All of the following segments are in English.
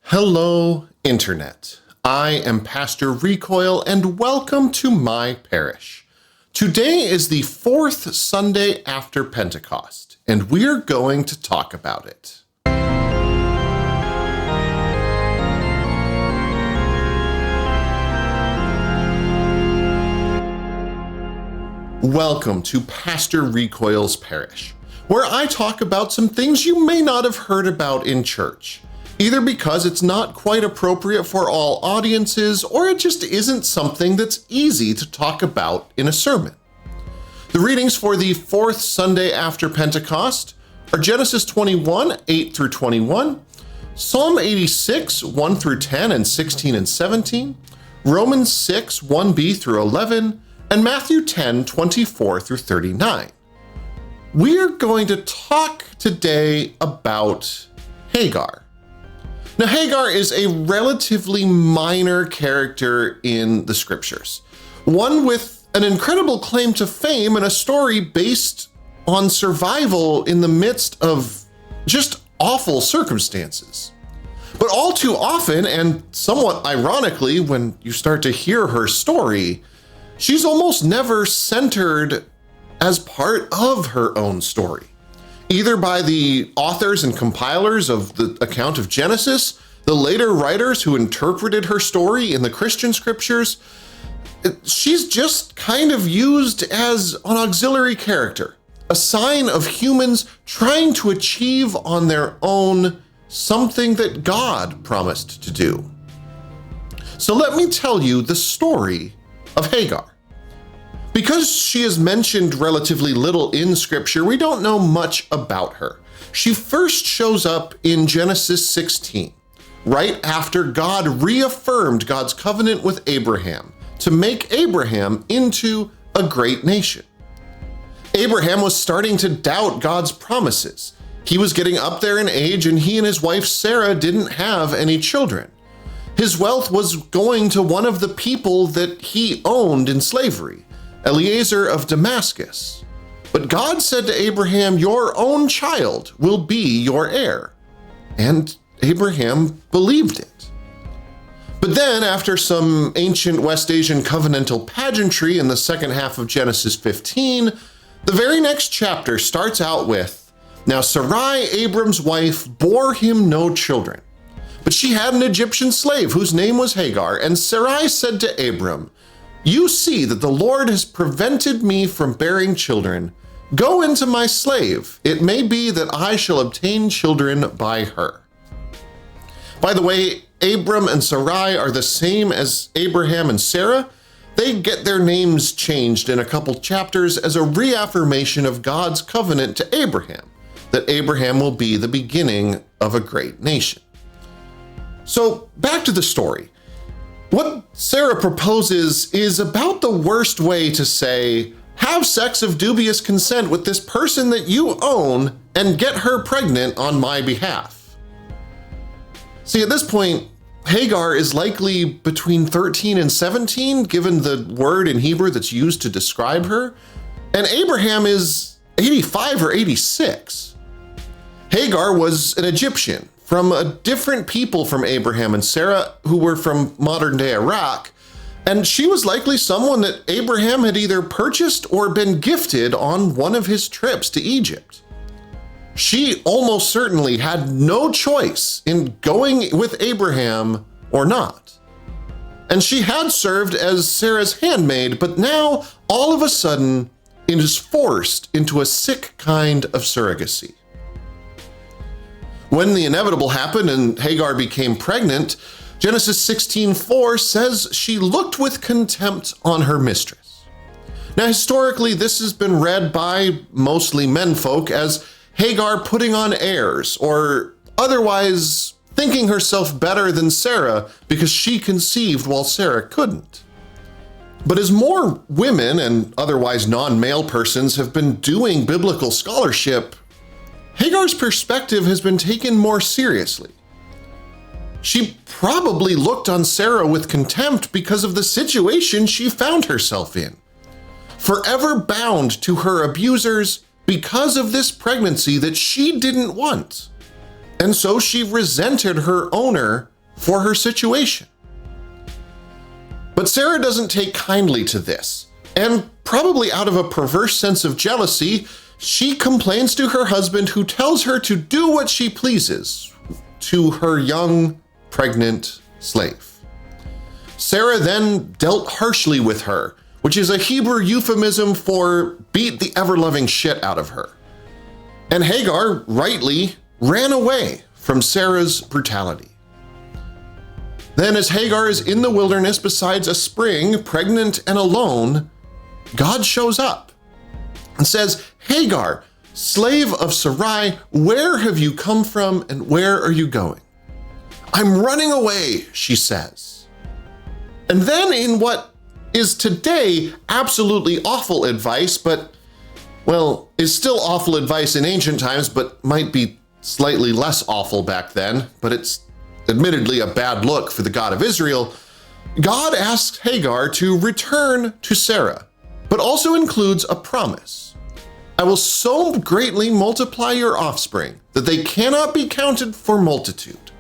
Hello, Internet. I am Pastor Recoil, and welcome to my parish. Today is the fourth Sunday after Pentecost, and we're going to talk about it. Welcome to Pastor Recoil's Parish, where I talk about some things you may not have heard about in church, either because it's not quite appropriate for all audiences or it just isn't something that's easy to talk about in a sermon. The readings for the fourth Sunday after Pentecost are Genesis 21, 8 through 21, Psalm 86, 1 through 10 and 16 and 17, Romans 6, 1b through 11, and Matthew 10, 24 through 39. We're going to talk today about Hagar. Now, Hagar is a relatively minor character in the scriptures, one with an incredible claim to fame and a story based on survival in the midst of just awful circumstances. But all too often, and somewhat ironically, when you start to hear her story, she's almost never centered as part of her own story, either by the authors and compilers of the account of Genesis, the later writers who interpreted her story in the Christian scriptures. She's just kind of used as an auxiliary character, a sign of humans trying to achieve on their own something that God promised to do. So let me tell you the story of Hagar. Because she is mentioned relatively little in scripture, we don't know much about her. She first shows up in Genesis 16, right after God reaffirmed God's covenant with Abraham to make Abraham into a great nation. Abraham was starting to doubt God's promises. He was getting up there in age, and he and his wife Sarah didn't have any children. His wealth was going to one of the people that he owned in slavery, Eliezer of Damascus. But God said to Abraham, "Your own child will be your heir." And Abraham believed it. But then, after some ancient West Asian covenantal pageantry in the second half of Genesis 15, the very next chapter starts out with, "Now Sarai, Abram's wife, bore him no children, but she had an Egyptian slave whose name was Hagar, and Sarai said to Abram, 'You see that the Lord has prevented me from bearing children. Go into my slave. It may be that I shall obtain children by her.'" By the way, Abram and Sarai are the same as Abraham and Sarah. They get their names changed in a couple chapters as a reaffirmation of God's covenant to Abraham, that Abraham will be the beginning of a great nation. So back to the story. What Sarah proposes is about the worst way to say, have sex of dubious consent with this person that you own and get her pregnant on my behalf. See, at this point, Hagar is likely between 13 and 17, given the word in Hebrew that's used to describe her, and Abraham is 85 or 86. Hagar was an Egyptian from a different people from Abraham and Sarah, who were from modern-day Iraq, and she was likely someone that Abraham had either purchased or been gifted on one of his trips to Egypt. She almost certainly had no choice in going with Abraham or not. And she had served as Sarah's handmaid, but now, all of a sudden, it is forced into a sick kind of surrogacy. When the inevitable happened and Hagar became pregnant, Genesis 16:4 says she looked with contempt on her mistress. Now, historically, this has been read by mostly menfolk as Hagar putting on airs or otherwise thinking herself better than Sarah because she conceived while Sarah couldn't. But as more women and otherwise non-male persons have been doing biblical scholarship, Hagar's perspective has been taken more seriously. She probably looked on Sarah with contempt because of the situation she found herself in, forever bound to her abusers because of this pregnancy that she didn't want. And so she resented her owner for her situation. But Sarah doesn't take kindly to this, and probably out of a perverse sense of jealousy, she complains to her husband, who tells her to do what she pleases to her young, pregnant slave. Sarah then dealt harshly with her, which is a Hebrew euphemism for beat the ever-loving shit out of her. And Hagar rightly ran away from Sarah's brutality. Then, as Hagar is in the wilderness beside a spring, pregnant and alone, God shows up and says, "Hagar, slave of Sarai, where have you come from and where are you going?" "I'm running away," she says. And then, in what is today absolutely awful advice, but, well, is still awful advice in ancient times, but might be slightly less awful back then, but it's admittedly a bad look for the God of Israel, God asks Hagar to return to Sarah, but also includes a promise. "I will so greatly multiply your offspring that they cannot be counted for multitude."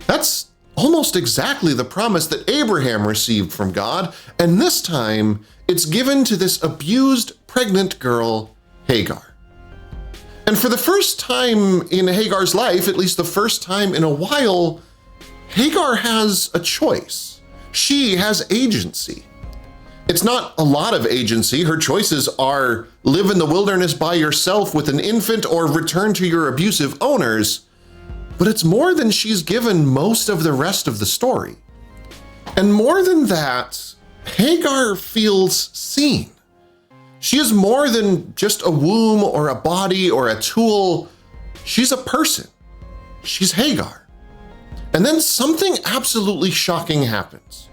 That's almost exactly the promise that Abraham received from God, and this time it's given to this abused pregnant girl, Hagar. And for the first time in Hagar's life, at least the first time in a while, Hagar has a choice. She has agency. It's not a lot of agency. Her choices are live in the wilderness by yourself with an infant or return to your abusive owners, but it's more than she's given most of the rest of the story. And more than that, Hagar feels seen. She is more than just a womb or a body or a tool. She's a person. She's Hagar. And then something absolutely shocking happens.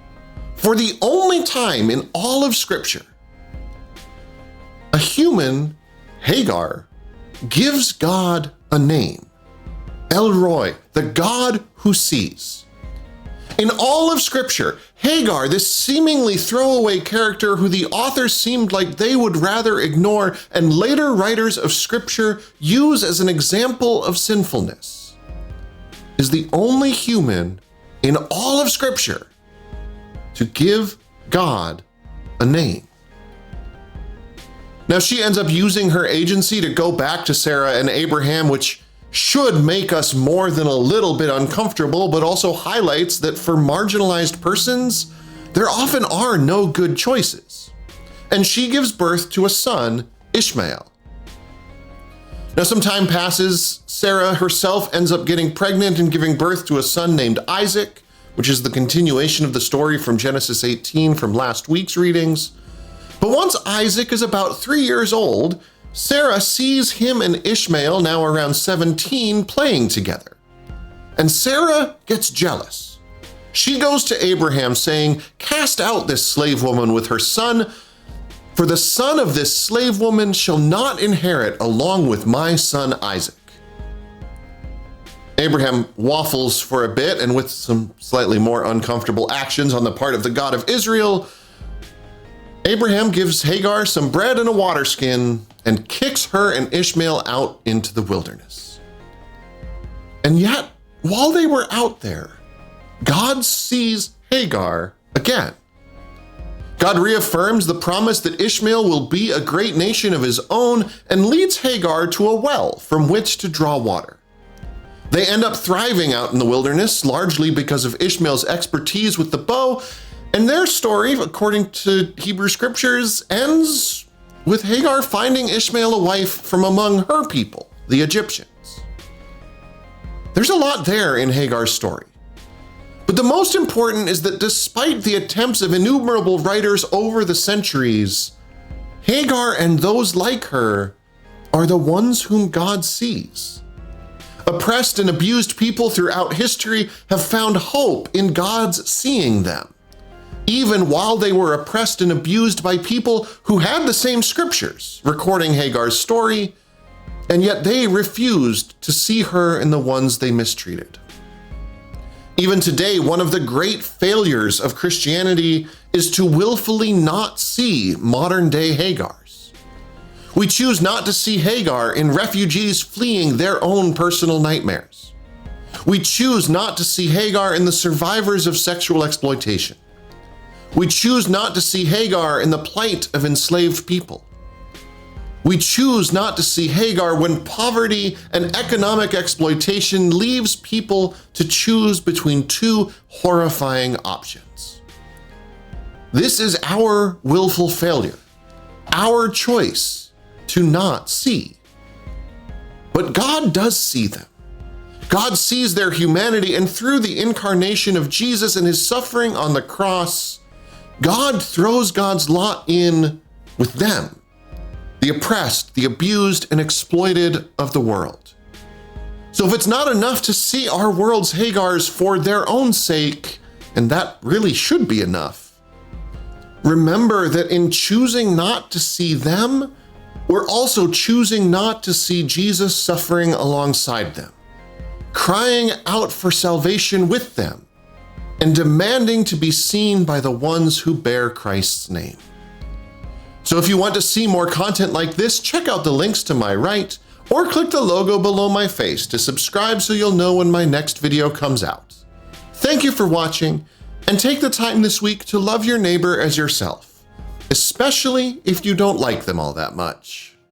For the only time in all of Scripture, a human, Hagar, gives God a name. El-roi, the God who sees. In all of Scripture, Hagar, this seemingly throwaway character who the authors seemed like they would rather ignore and later writers of Scripture use as an example of sinfulness, is the only human in all of Scripture to give God a name. Now, she ends up using her agency to go back to Sarah and Abraham, which should make us more than a little bit uncomfortable, but also highlights that for marginalized persons, there often are no good choices. And she gives birth to a son, Ishmael. Now, some time passes. Sarah herself ends up getting pregnant and giving birth to a son named Isaac, which is the continuation of the story from Genesis 18 from last week's readings. But once Isaac is about 3 years old, Sarah sees him and Ishmael, now around 17, playing together. And Sarah gets jealous. She goes to Abraham saying, "Cast out this slave woman with her son, for the son of this slave woman shall not inherit along with my son Isaac." Abraham waffles for a bit, and with some slightly more uncomfortable actions on the part of the God of Israel, Abraham gives Hagar some bread and a water skin and kicks her and Ishmael out into the wilderness. And yet, while they were out there, God sees Hagar again. God reaffirms the promise that Ishmael will be a great nation of his own and leads Hagar to a well from which to draw water. They end up thriving out in the wilderness, largely because of Ishmael's expertise with the bow, and their story, according to Hebrew scriptures, ends with Hagar finding Ishmael a wife from among her people, the Egyptians. There's a lot there in Hagar's story. But the most important is that despite the attempts of innumerable writers over the centuries, Hagar and those like her are the ones whom God sees. Oppressed and abused people throughout history have found hope in God's seeing them, even while they were oppressed and abused by people who had the same scriptures recording Hagar's story, and yet they refused to see her in the ones they mistreated. Even today, one of the great failures of Christianity is to willfully not see modern-day Hagars. We choose not to see Hagar in refugees fleeing their own personal nightmares. We choose not to see Hagar in the survivors of sexual exploitation. We choose not to see Hagar in the plight of enslaved people. We choose not to see Hagar when poverty and economic exploitation leaves people to choose between two horrifying options. This is our willful failure, our choice to not see. But God does see them. God sees their humanity, and through the incarnation of Jesus and his suffering on the cross, God throws God's lot in with them, the oppressed, the abused, and exploited of the world. So if it's not enough to see our world's Hagars for their own sake, and that really should be enough, remember that in choosing not to see them, we're also choosing not to see Jesus suffering alongside them, crying out for salvation with them, and demanding to be seen by the ones who bear Christ's name. So if you want to see more content like this, check out the links to my right, or click the logo below my face to subscribe so you'll know when my next video comes out. Thank you for watching, and take the time this week to love your neighbor as yourself, especially if you don't like them all that much.